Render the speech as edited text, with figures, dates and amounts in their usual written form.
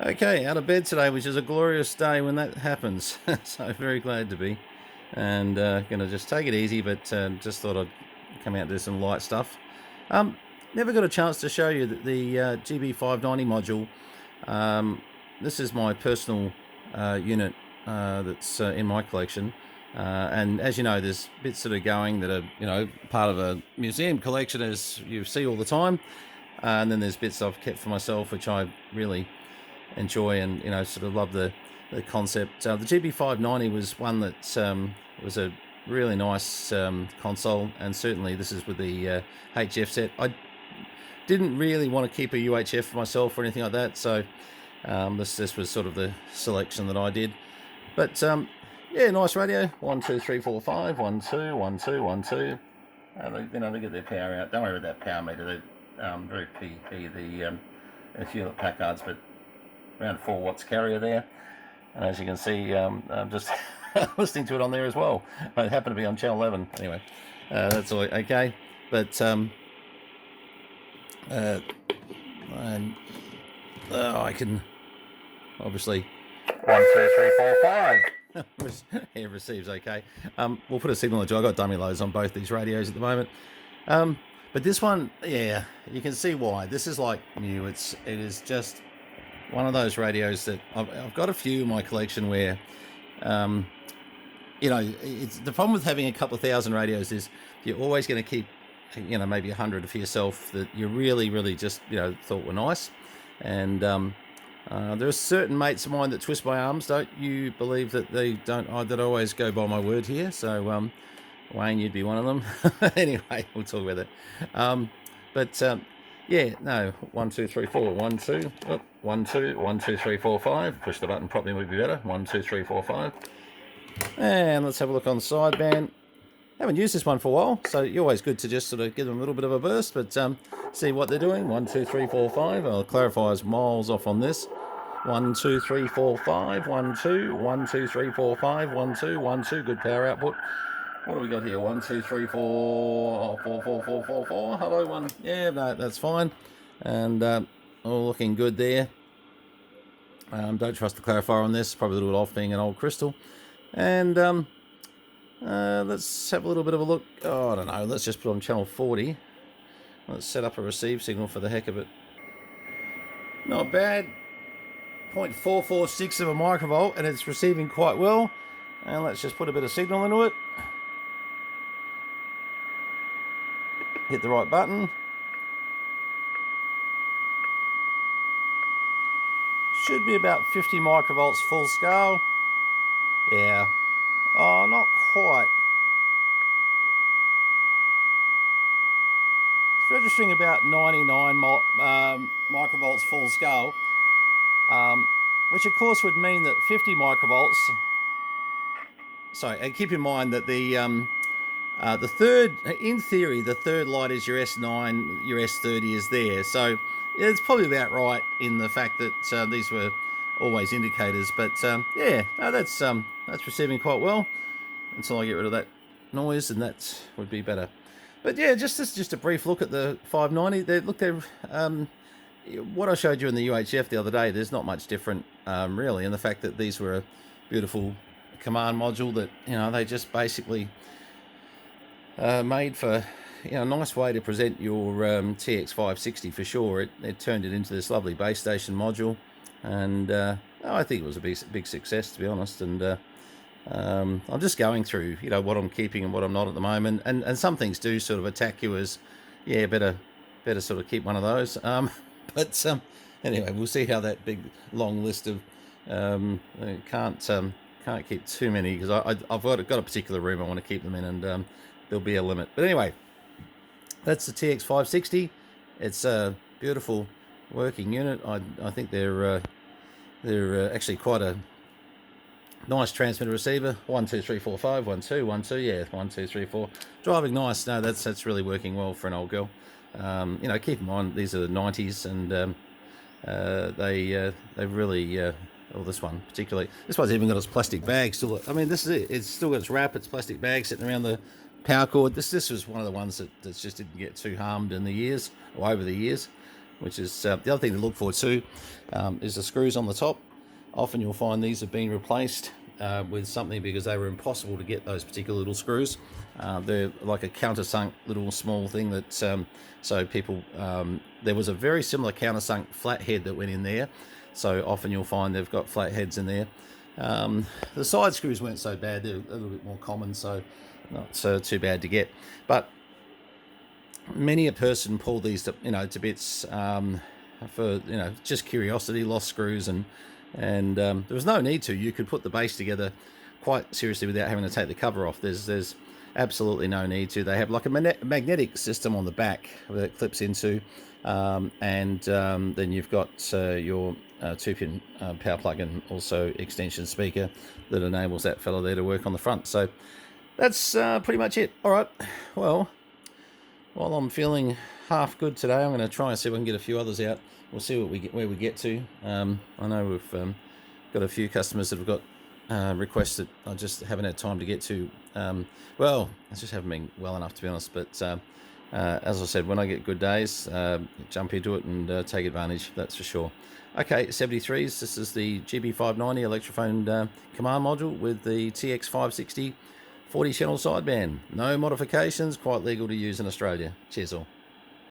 Okay, out of bed today, which is a glorious day when that happens. So very glad to be. And going to just take it easy, but just thought I'd come out and do some light stuff. Never got a chance to show you the GB590 module. This is my personal unit that's in my collection. And as you know, there's bits that are going that are, part of a museum collection, as you see all the time. And then there's bits I've kept for myself, which I really enjoy and sort of love the concept. The GB590 was one that was a really nice console, and certainly this is with the HF set. I didn't really want to keep a UHF for myself or anything like that, so this was sort of the selection that I did. But yeah, nice radio. 1 2 3 4 5 1 2 1 2 1 2. They get their power out. Don't worry about that power meter. They're very PP, the Hewlett Packards, but around 4 watts carrier there. And as you can see, I'm just listening to it on there as well. It happened to be on channel 11 anyway. That's all okay. But I can obviously 1 2 3 4 5. It receives okay. We'll put a signal on the job. I've got dummy loads on both these radios at the moment. But this one, yeah, you can see why. This is like new. It is just one of those radios that I've got a few in my collection where, it's the problem with having a couple of thousand radios is you're always going to keep, maybe 100 for yourself that you really, really just, thought were nice. And there are certain mates of mine that twist my arms. Don't you believe that they don't? That I always go by my word here. So, Wayne, you'd be one of them. Anyway, we'll talk about that. Yeah, no, 1 2 3 4 1 2. Oh, 1 2 1 2 3 4 5. Push the button properly would be better. 1 2 3 4 5. And let's have a look on sideband. Haven't used this one for a while, so you're always good to just sort of give them a little bit of a burst, but see what they're doing. 1 2 3 4 5. I'll clarify, I was miles off on this. 1 2 3 4 5. 1 2 1 2 3 4 5. 1 2 1 2. Good power output. What do we got here? 1 2 3 4 4 4 4 4 4. Hello, one. Yeah, no, that's fine. And all looking good there. Don't trust the clarifier on this. Probably a little off, being an old crystal. And let's have a little bit of a look. Oh, I don't know. Let's just put on channel 40. Let's set up a receive signal for the heck of it. Not bad. 0.446 of a microvolt, and it's receiving quite well. And let's just put a bit of signal into it. Hit the right button. Should be about 50 microvolts full scale. Yeah. Oh, not quite. It's registering about 99 microvolts full scale, which of course would mean that 50 microvolts. Sorry, and keep in mind that the third, in theory, the third light is your S9, your S30 is there. So it's probably about right in the fact that these were always indicators. But yeah, no, that's receiving quite well until I get rid of that noise, and that would be better. But yeah, just a brief look at the 590. What I showed you in the UHF the other day, there's not much different really, in the fact that these were a beautiful command module that they just basically made for a nice way to present your TX560 for sure. It turned it into this lovely base station module, and I think it was a big success, to be honest. And I'm just going through what I'm keeping and what I'm not at the moment, and some things do sort of attack you as better sort of keep one of those. But anyway, we'll see how that big long list of can't keep too many, because I've got a particular room I want to keep them in, and there'll be a limit. But anyway, that's the TX560. It's a beautiful working unit. I think they're actually quite a nice transmitter receiver. 1 2 3 4 5 1 2 1 2. Yeah, 1 2 3 4. Driving nice. No, that's really working well for an old girl. Keep in mind these are the 90s, and they really. Oh, this one particularly. This one's even got its plastic bag still. I mean, this is it. It's still got its wrap, its plastic bag sitting around the power cord. This was one of the ones that just didn't get too harmed in the years, or over the years. which is the other thing to look for too, is the screws on the top. Often you'll find these have been replaced with something because they were impossible to get, those particular little screws. They're like a countersunk little small thing that, so people, there was a very similar countersunk flat head that went in there. So often you'll find they've got flat heads in there. The side screws weren't so bad, they're a little bit more common, so not too bad to get. But many a person pulled these to, to bits for, just curiosity, lost screws, and there was no need to. You could put the base together quite seriously without having to take the cover off. There's absolutely no need to. They have like a magnetic system on the back that it clips into, and then you've got your 2-pin power plug and also extension speaker that enables that fella there to work on the front. So that's pretty much it. All right, well, while I'm feeling half good today, I'm going to try and see if I can get a few others out. We'll see where we get to. I know we've got a few customers that have got requests that I just haven't had time to get to. Well, I just haven't been well enough, to be honest. But as I said, when I get good days, jump into it and take advantage, that's for sure. Okay, 73s. This is the GB590 Electrophone Command Module with the TX560 40-channel sideband. No modifications, quite legal to use in Australia. Cheers all.